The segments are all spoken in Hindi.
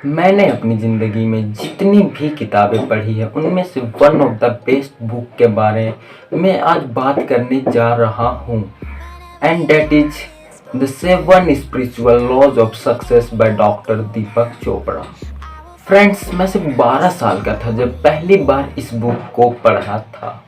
मैंने अपनी ज़िंदगी में जितनी भी किताबें पढ़ी है उनमें से one of the best book के बारे में आज बात करने जा रहा हूँ, and that is the 7 spiritual laws of success by doctor Deepak Chopra. Friends, मैं सिर्फ 12 साल का था जब पहली बार इस बुक को पढ़ा था,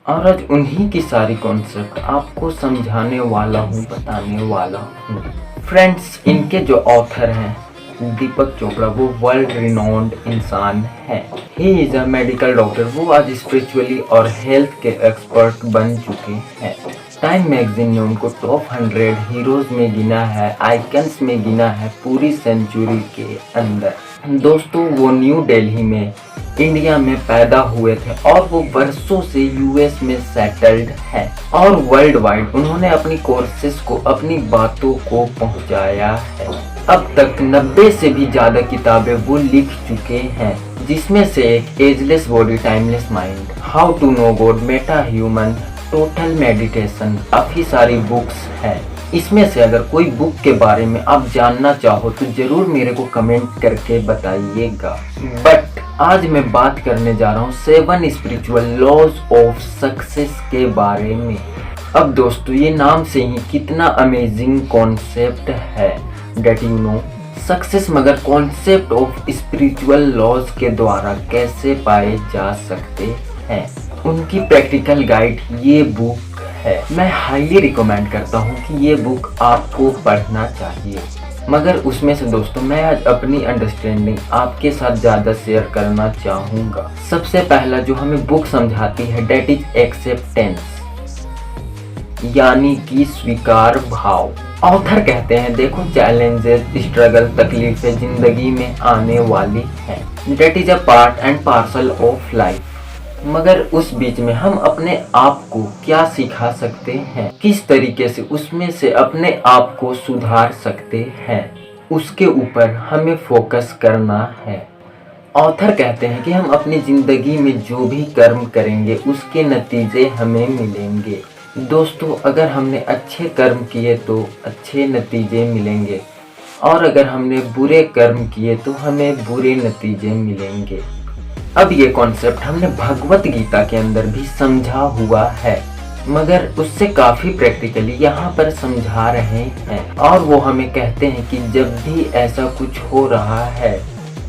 और आज उन्हीं की सारी कॉन्सेप्ट आपको समझाने वाला हूँ, बताने वाला हूँ। फ्रेंड्स, इनके जो ऑथर हैं दीपक चोपड़ा, वो वर्ल्ड रिनोन्ड इंसान है। He is a medical doctor. वो आज स्पिरिचुअली और हेल्थ के एक्सपर्ट बन चुके हैं। टाइम मैगजीन ने उनको टॉप 100 हीरोज में गिना है, आइकन्स में गिना है पूरी सेंचुरी के अंदर। दोस्तों, वो न्यू दिल्ली में इंडिया में पैदा हुए थे और वो वर्षों से यूएस में सेटल्ड है, और वर्ल्ड वाइड उन्होंने अपनी कोर्सेज को, अपनी बातों को पहुंचाया है। अब तक 90 से भी ज़्यादा किताबें वो लिख चुके हैं, जिसमें से एक ageless body timeless mind, how to know God, meta human, total meditation, काफ़ी सारी बुक्स हैं। इसमें से अगर कोई बुक के बारे में आप जानना चाहो तो ज़रूर मेरे को कमेंट करके बताइएगा। बट आज मैं बात करने जा रहा हूँ 7 स्पिरिचुअल लॉज ऑफ सक्सेस के बारे में। अब दोस्तों, ये नाम से ही कितना अमेजिंग कॉन्सेप्ट है, डेट यू नो सक्सेस, मगर कॉन्सेप्ट ऑफ स्पिरिचुअल लॉज के द्वारा कैसे पाए जा सकते हैं, उनकी प्रैक्टिकल गाइड ये बुक है। मैं हाईली रिकमेंड करता हूँ कि ये बुक आपको पढ़ना चाहिए। मगर उसमें से दोस्तों, मैं आज अपनी अंडरस्टैंडिंग आपके साथ ज़्यादा शेयर करना चाहूँगा। सबसे पहला जो हमें बुक समझाती है, डेट इज एक्सेप्टेंस, यानी कि स्वीकार भाव। ऑथर कहते हैं, देखो चैलेंजेस, स्ट्रगल, तकलीफें जिंदगी में आने वाली हैं, that is a part and parcel of life. मगर उस बीच में हम अपने आप को क्या सिखा सकते हैं, किस तरीके से उसमें से अपने आप को सुधार सकते हैं, उसके ऊपर हमें फोकस करना है। ऑथर कहते हैं कि हम अपनी ज़िंदगी में जो भी कर्म करेंगे उसके नतीजे हमें मिलेंगे। दोस्तों, अगर हमने अच्छे कर्म किए तो अच्छे नतीजे मिलेंगे, और अगर हमने बुरे कर्म किए तो हमें बुरे नतीजे मिलेंगे। अब ये कॉन्सेप्ट हमने भगवत गीता के अंदर भी समझा हुआ है, मगर उससे काफ़ी प्रैक्टिकली यहाँ पर समझा रहे हैं। और वो हमें कहते हैं कि जब भी ऐसा कुछ हो रहा है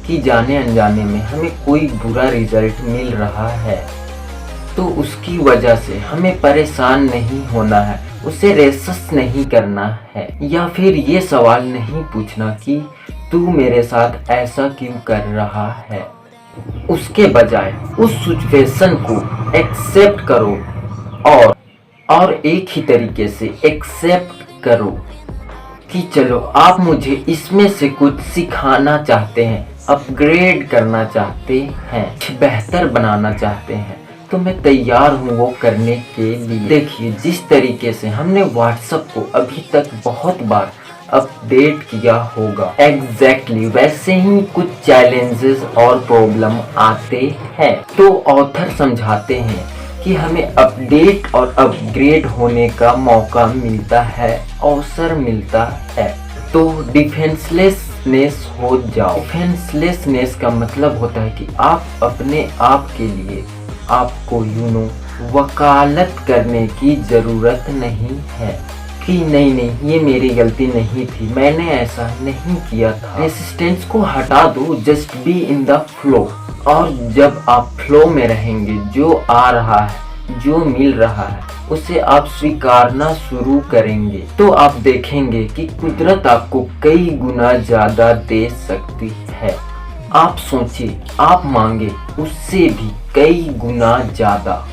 कि जाने अनजाने में हमें कोई बुरा रिजल्ट मिल रहा है, तो उसकी वजह से हमें परेशान नहीं होना है, उसे रेसिस्ट नहीं करना है, या फिर ये सवाल नहीं पूछना कि तू मेरे साथ ऐसा क्यों कर रहा है। उसके बजाय उस सिचुएशन को एक्सेप्ट करो, और एक ही तरीके से एक्सेप्ट करो कि चलो आप मुझे इसमें से कुछ सिखाना चाहते हैं, अपग्रेड करना चाहते हैं, बेहतर बनाना चाहते हैं, तो मैं तैयार हूँ वो करने के लिए। देखिए, जिस तरीके से हमने व्हाट्सएप को अभी तक बहुत बार अपडेट किया होगा, एग्जैक्टली वैसे ही कुछ चैलेंजेस और प्रॉब्लम आते हैं। तो ऑथर समझाते हैं कि हमें अपडेट और अपग्रेड होने का मौका मिलता है, अवसर मिलता है। तो डिफेंसलेसनेस हो जाओ। डिफेंसलेसनेस का मतलब होता है कि आप अपने आप के लिए आपको वकालत करने की ज़रूरत नहीं है कि नहीं ये मेरी गलती नहीं थी, मैंने ऐसा नहीं किया था। रेसिस्टेंस को हटा दो, just be in the flow. और जब आप फ्लो में रहेंगे, जो आ रहा है, जो मिल रहा है, उसे आप स्वीकारना शुरू करेंगे, तो आप देखेंगे कि कुदरत आपको कई गुना ज़्यादा दे सकती है। आप सोचिए, आप मांगे उससे भी कई गुना ज़्यादा।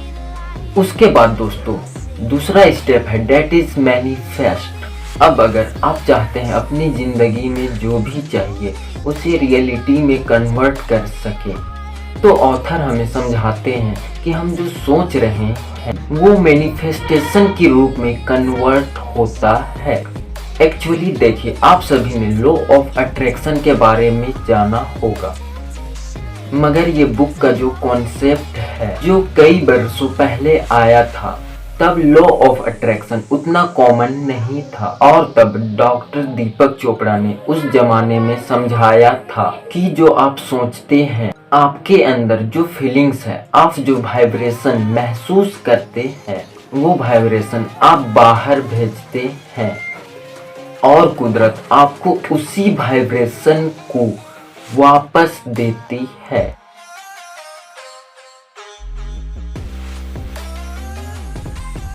उसके बाद दोस्तों, दूसरा स्टेप है, डेट इज मैनिफेस्ट। अब अगर आप चाहते हैं अपनी ज़िंदगी में जो भी चाहिए उसे रियलिटी में कन्वर्ट कर सके, तो ऑथर हमें समझाते हैं कि हम जो सोच रहे हैं वो मैनिफेस्टेशन के रूप में कन्वर्ट होता है। एक्चुअली देखिए, आप सभी ने लॉ ऑफ अट्रैक्शन के बारे में जाना होगा, मगर ये बुक का जो कॉन्सेप्ट है, जो कई वर्षों पहले आया था, तब लॉ ऑफ अट्रैक्शन उतना कॉमन नहीं था और तब डॉक्टर दीपक चोपड़ा ने उस जमाने में समझाया था कि जो आप सोचते हैं, आपके अंदर जो फीलिंग्स है, आप जो वाइब्रेशन महसूस करते हैं, वो वाइब्रेशन आप बाहर भेजते हैं और कुदरत आपको उसी वाइब्रेशन को वापस देती है।